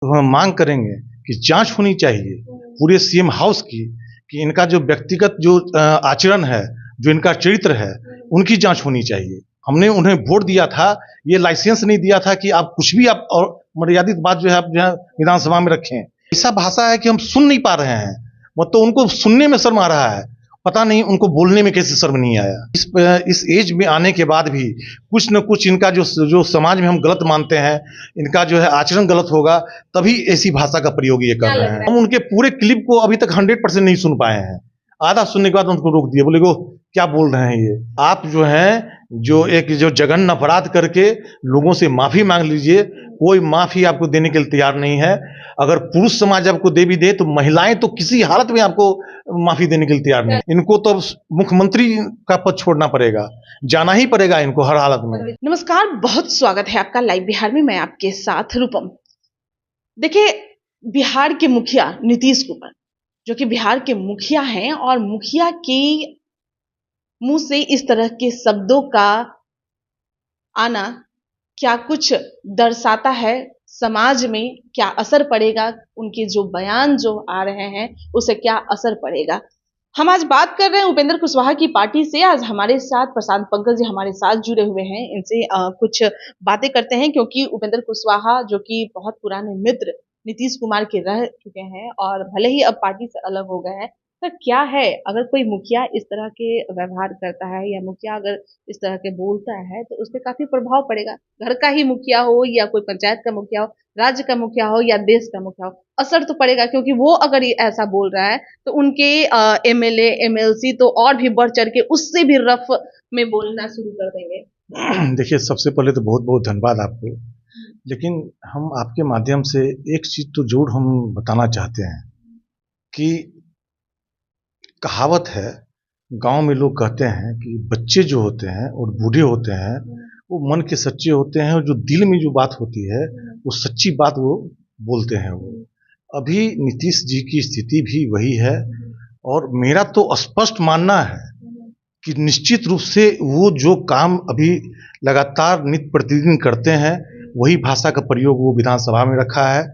हम मांग करेंगे कि जांच होनी चाहिए पूरे सीएम हाउस की, कि इनका जो व्यक्तिगत जो आचरण है, जो इनका चरित्र है, उनकी जांच होनी चाहिए। हमने उन्हें वोट दिया था, ये लाइसेंस नहीं दिया था कि आप कुछ भी आप और मर्यादित बात जो है आप जो है विधानसभा में रखें। ऐसा भाषा है कि हम सुन नहीं पा रहे हैं, मतलब उनको सुनने में शर्म आ रहा है, पता नहीं उनको बोलने में कैसे शर्म नहीं आया। इस एज में आने के बाद भी कुछ न कुछ इनका जो जो समाज में हम गलत मानते हैं, इनका जो है आचरण गलत होगा, तभी ऐसी भाषा का प्रयोग ये कर रहे हैं। हम उनके पूरे क्लिप को अभी तक 100% नहीं सुन पाए हैं। आधा सुनने के बाद उनको रोक दिया, बोले को क्या बोल रहे हैं ये। आप जो हैं जो जघन्य अपराध करके लोगों से माफी मांग लीजिए, कोई माफी आपको देने के लिए तैयार नहीं है। अगर पुरुष समाज आपको दे भी दे तो महिलाएं तो किसी हालत में आपको माफी देने के लिए तैयार नहीं। इनको तो मुख्यमंत्री का पद छोड़ना पड़ेगा, जाना ही पड़ेगा इनको हर हालत में। नमस्कार, बहुत स्वागत है आपका लाइव बिहार में। मैं आपके साथ रूपम। देखिए, बिहार के मुखिया नीतीश कुमार, जो कि बिहार के मुखिया हैं, और मुखिया के मुंह से इस तरह के शब्दों का आना क्या कुछ दर्शाता है, समाज में क्या असर पड़ेगा, उनके जो बयान जो आ रहे हैं उसे क्या असर पड़ेगा। हम आज बात कर रहे हैं उपेंद्र कुशवाहा की पार्टी से। आज हमारे साथ प्रशांत पंकज जी हमारे साथ जुड़े हुए हैं। इनसे कुछ बातें करते हैं, क्योंकि उपेंद्र कुशवाहा जो कि बहुत पुराने मित्र नीतीश कुमार के रह चुके हैं और भले ही अब पार्टी से अलग हो गए हैं, तो क्या है अगर कोई मुखिया इस तरह के व्यवहार करता है या मुखिया अगर इस तरह के बोलता है तो उस पर काफी प्रभाव पड़ेगा। घर का ही मुखिया हो या कोई पंचायत का मुखिया हो, राज्य का मुखिया हो या देश का मुखिया हो, असर तो पड़ेगा। क्योंकि वो अगर ऐसा बोल रहा है तो उनके एमएलए एमएलसी तो और भी बढ़ चढ़ के उससे भी रफ में बोलना शुरू कर देंगे। देखिए, सबसे पहले तो बहुत बहुत धन्यवाद आपको, लेकिन हम आपके माध्यम से एक चीज तो जरूर हम बताना चाहते हैं कि कहावत है, गांव में लोग कहते हैं कि बच्चे जो होते हैं और बूढ़े होते हैं वो मन के सच्चे होते हैं, और जो दिल में जो बात होती है वो सच्ची बात वो बोलते हैं। वो अभी नीतीश जी की स्थिति भी वही है, और मेरा तो स्पष्ट मानना है कि निश्चित रूप से वो जो काम अभी लगातार नित्य प्रतिदिन करते हैं वही भाषा का प्रयोग वो विधानसभा में रखा है।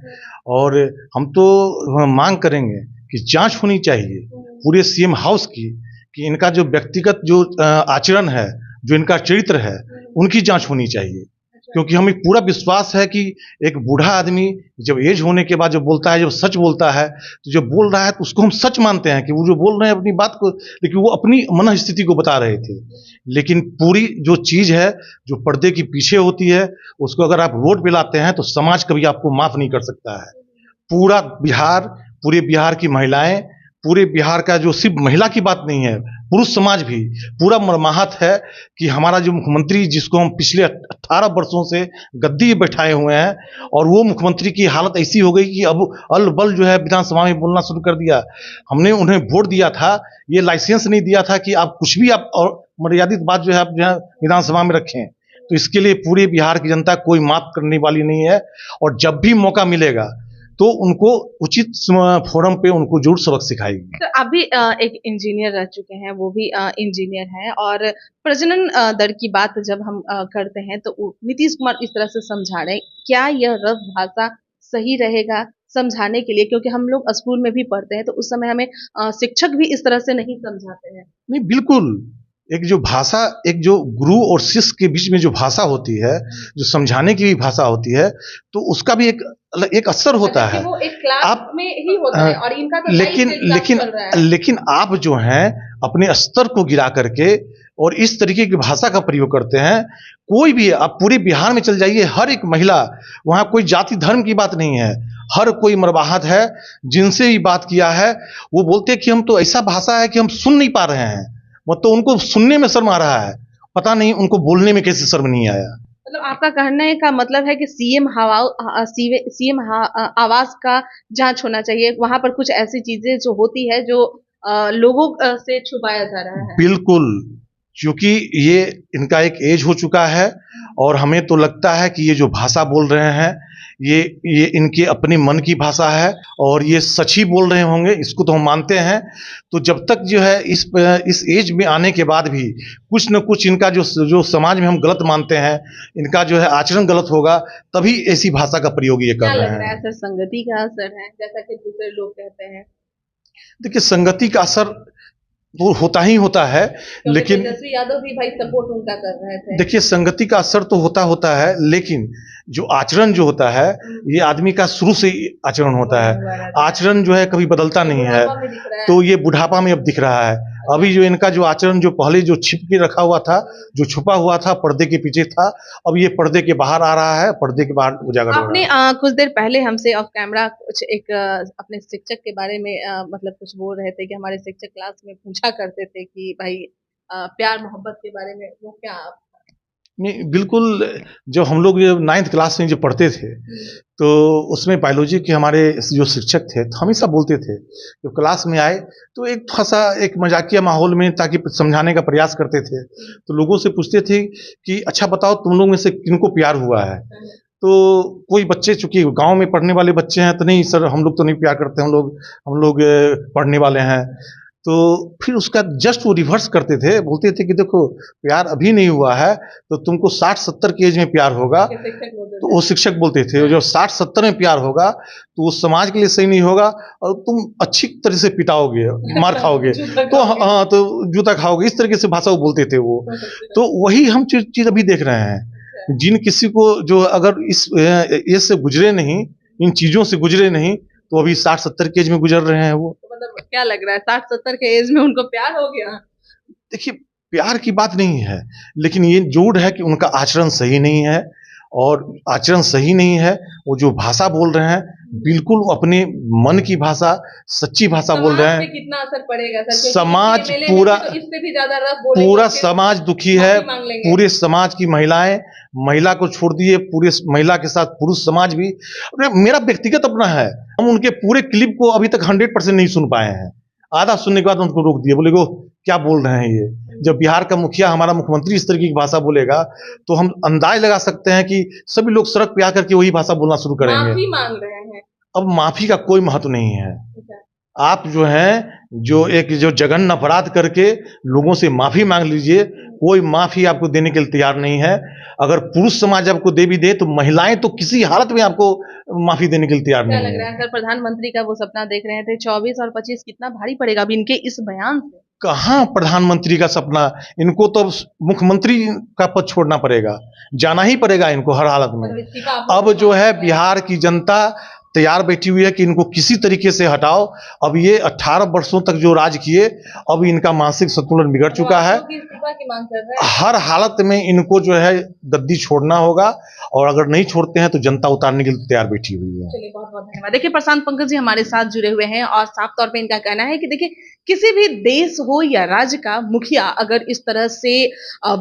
और हम तो मांग करेंगे कि जांच होनी चाहिए पूरे सीएम हाउस की, कि इनका जो व्यक्तिगत जो आचरण है, जो इनका चरित्र है, उनकी जांच होनी चाहिए। क्योंकि हमें पूरा विश्वास है कि एक बूढ़ा आदमी जब एज होने के बाद जब बोलता है, जब सच बोलता है, तो जब बोल रहा है तो उसको हम सच मानते हैं कि वो जो बोल रहे हैं अपनी बात को, लेकिन वो अपनी मन स्थिति को बता रहे थे। लेकिन पूरी जो चीज है जो पर्दे के पीछे होती है, उसको अगर आप रोड पे लाते हैं तो समाज कभी आपको माफ नहीं कर सकता है। पूरा बिहार, पूरे बिहार की महिलाएं, पूरे बिहार का जो सिर्फ महिला की बात नहीं है, पुरुष समाज भी पूरा मर्माहत है कि हमारा जो मुख्यमंत्री, जिसको हम पिछले 18 वर्षों से गद्दी बैठाए हुए हैं, और वो मुख्यमंत्री की हालत ऐसी हो गई कि अब अल बल जो है विधानसभा में बोलना शुरू कर दिया। हमने उन्हें वोट दिया था, ये लाइसेंस नहीं दिया था कि आप कुछ भी आप और मर्यादित बात जो है आप जो है विधानसभा में रखें। तो इसके लिए पूरे बिहार की जनता कोई माफ करने वाली नहीं है, और जब भी मौका मिलेगा तो उनको उचित फोरम पे उनको जरूर सबक सिखाएगी। तो आप भी एक इंजीनियर रह चुके हैं, वो भी इंजीनियर हैं, और प्रजनन दर की बात जब हम करते हैं तो नीतीश कुमार इस तरह से समझा रहे हैं, क्या यह रफ भाषा सही रहेगा समझाने के लिए? क्योंकि हम लोग स्कूल में भी पढ़ते हैं तो उस समय हमें शिक्षक भी इस तरह से नहीं समझाते हैं। नहीं, बिल्कुल। एक जो भाषा, एक जो गुरु और शिष्य के बीच में जो भाषा होती है, जो समझाने की भी भाषा होती है, तो उसका भी एक असर होता है। वो एक क्लास आप में ही होता है और इनका तो लेकिन लाइव टेलीकास्ट लेकिन चल रहा है। लेकिन आप जो हैं अपने स्तर को गिरा करके और इस तरीके की भाषा का प्रयोग करते हैं। कोई भी, आप पूरे बिहार में चल जाइए, हर एक महिला, वहां कोई जाति धर्म की बात नहीं है, हर कोई मर्माहत है। जिनसे भी बात किया है वो बोलते हैं कि हम तो ऐसा भाषा है कि हम सुन नहीं पा रहे हैं, मतलब उनको सुनने में शर्म आ रहा है, पता नहीं उनको बोलने में कैसे शर्म नहीं आया। मतलब आपका कहने का मतलब है कि सीएम आवास का जांच होना चाहिए। वहां पर कुछ ऐसी चीजें जो होती है जो लोगों से छुपाया जा रहा है। बिल्कुल, क्योंकि ये इनका एक एज हो चुका है, और हमें तो लगता है कि ये जो भाषा बोल रहे हैं ये इनके अपने मन की भाषा है और ये सच ही बोल रहे होंगे, इसको तो हम मानते हैं। तो जब तक जो है इस एज में आने के बाद भी कुछ न कुछ इनका जो समाज में हम गलत मानते हैं, इनका जो है आचरण गलत होगा, तभी ऐसी भाषा का प्रयोग ये कर रहे हैं। क्या लग रहा है सर, संगति का असर है जैसा कि दूसरे लोग कहते हैं? देखिए, संगति का असर वो होता ही होता है, लेकिन तेजस्वी यादव भी भाई सपोर्ट उनका कर रहे थे। देखिए, संगति का असर तो होता है, लेकिन जो आचरण जो होता है ये आदमी का शुरू से आचरण होता है। आचरण जो है कभी बदलता नहीं है, तो ये बुढ़ापा में अब दिख रहा है। अभी जो इनका जो आचरण जो पहले जो छिप के रखा हुआ था, जो छुपा हुआ था, पर्दे के पीछे था, अब ये पर्दे के बाहर आ रहा है, पर्दे के बाहर उजागर हो रहा है। आपने कुछ देर पहले हमसे ऑफ कैमरा कुछ एक अपने शिक्षक के बारे में मतलब कुछ बोल रहे थे कि हमारे शिक्षक क्लास में पूछा करते थे कि भाई प्यार मोहब्बत के बारे में, वो क्या? नहीं, बिल्कुल। जब हम लोग 9th क्लास में जो पढ़ते थे, तो उसमें बायोलॉजी के हमारे जो शिक्षक थे तो हमेशा बोलते थे, जब क्लास में आए तो एक थोड़ा-सा एक मजाकिया माहौल में ताकि समझाने का प्रयास करते थे। तो लोगों से पूछते थे कि अच्छा बताओ, तुम लोग में से किनको प्यार हुआ है? तो कोई बच्चे, चूँकि गाँव में पढ़ने वाले बच्चे हैं, तो नहीं सर हम लोग तो नहीं प्यार करते, हम लोग पढ़ने वाले हैं। तो फिर उसका जस्ट वो रिवर्स करते थे, बोलते थे कि देखो, प्यार अभी नहीं हुआ है तो तुमको 60-70 की एज में प्यार होगा। तो वो शिक्षक बोलते थे जब 60-70 में प्यार होगा तो वो समाज के लिए सही नहीं होगा और तुम अच्छी तरह से पिटाओगे, मार खाओगे, तो हाँ, तो जूता खाओगे, इस तरीके से भाषा वो बोलते थे वो। तो वही हम चीज़ अभी देख रहे हैं। जिन किसी को जो अगर इस एज से गुजरे नहीं, इन चीज़ों से गुजरे नहीं, तो अभी 60-70 की एज में गुजर रहे हैं वो। मतलब क्या लग रहा है 60-70 के एज में उनको प्यार हो गया? देखिए, प्यार की बात नहीं है, लेकिन ये जरूर है कि उनका आचरण सही नहीं है, और आचरण सही नहीं है, वो जो भाषा बोल रहे हैं बिल्कुल अपने मन की भाषा, सच्ची भाषा बोल रहे हैं। कितना असर पड़ेगा सर? समाज इससे भी ज्यादा रफ बोलेंगे, पूरा समाज दुखी है, पूरे समाज की महिलाएं, महिला को छोड़ दिए, पूरे महिला के साथ पुरुष समाज भी। मेरा व्यक्तिगत अपना है, हम उनके पूरे क्लिप को अभी तक 100% नहीं सुन पाए हैं। आधा सुनने के बाद उनको रोक दिए, बोले वो क्या बोल रहे हैं ये। जब बिहार का मुखिया, हमारा मुख्यमंत्री इस तरीके की भाषा बोलेगा तो हम अंदाज लगा सकते हैं कि सभी लोग सड़क पे आकर के वही भाषा बोलना शुरू करेंगे। माफी मांग रहे हैं। अब माफी का कोई महत्व नहीं है। आप जो है जो जघन्य अपराध करके लोगों से माफी मांग लीजिए, कोई माफी आपको देने के लिए तैयार नहीं है। अगर पुरुष समाज आपको दे भी दे तो महिलाएं तो किसी हालत में आपको माफी देने के लिए तैयार नहीं है। क्या लग रहा है सर, प्रधानमंत्री का वो सपना देख रहे थे 24 और 25, कितना भारी पड़ेगा अभी इनके इस बयान से? कहाँ प्रधानमंत्री का सपना, इनको तो मुख्यमंत्री का पद छोड़ना पड़ेगा, जाना ही पड़ेगा इनको हर हालत में। अब जो है बिहार की जनता तैयार बैठी हुई है कि इनको किसी तरीके से हटाओ। अब ये 18 वर्षों तक जो राज किए, अब इनका मानसिक संतुलन बिगड़ चुका है। हर हालत में इनको जो है गद्दी छोड़ना होगा, और अगर नहीं छोड़ते हैं तो जनता उतारने के लिए तैयार बैठी हुई है। चलिए, बहुत बहुत धन्यवाद। देखिए, प्रशांत पंकज जी हमारे साथ जुड़े हुए हैं और साफ तौर पे इनका कहना है कि देखिए, किसी भी देश हो या राज्य का मुखिया अगर इस तरह से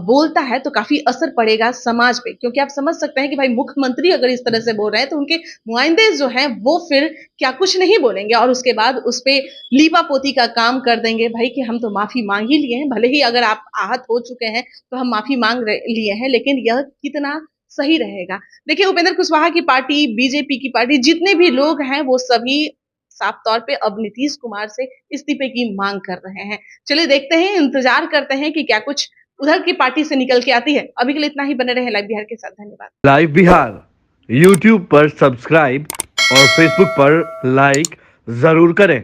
बोलता है तो काफी असर पड़ेगा समाज पे, क्योंकि आप समझ सकते हैं कि भाई मुख्यमंत्री अगर इस तरह से बोल रहे हैं तो उनके नुमाइंदे जो हैं वो फिर क्या कुछ नहीं बोलेंगे और उसके बाद उस पे लीपा पोती का काम कर देंगे भाई कि हम तो माफी मांग ही लिए हैं, भले ही अगर आप आहत हो चुके हैं तो हम माफी मांग लिए हैं, लेकिन यह कितना सही रहेगा? देखिए, उपेंद्र कुशवाहा की पार्टी, बीजेपी की पार्टी, जितने भी लोग हैं वो सभी साफ तौर पे अब नीतीश कुमार से इस्तीफे की मांग कर रहे हैं। चलिए देखते हैं, इंतजार करते हैं कि क्या कुछ उधर की पार्टी से निकल के आती है। अभी के लिए इतना ही, बने रहे लाइव बिहार के साथ। धन्यवाद। लाइव बिहार यूट्यूब पर सब्सक्राइब और फेसबुक पर लाइक जरूर करें।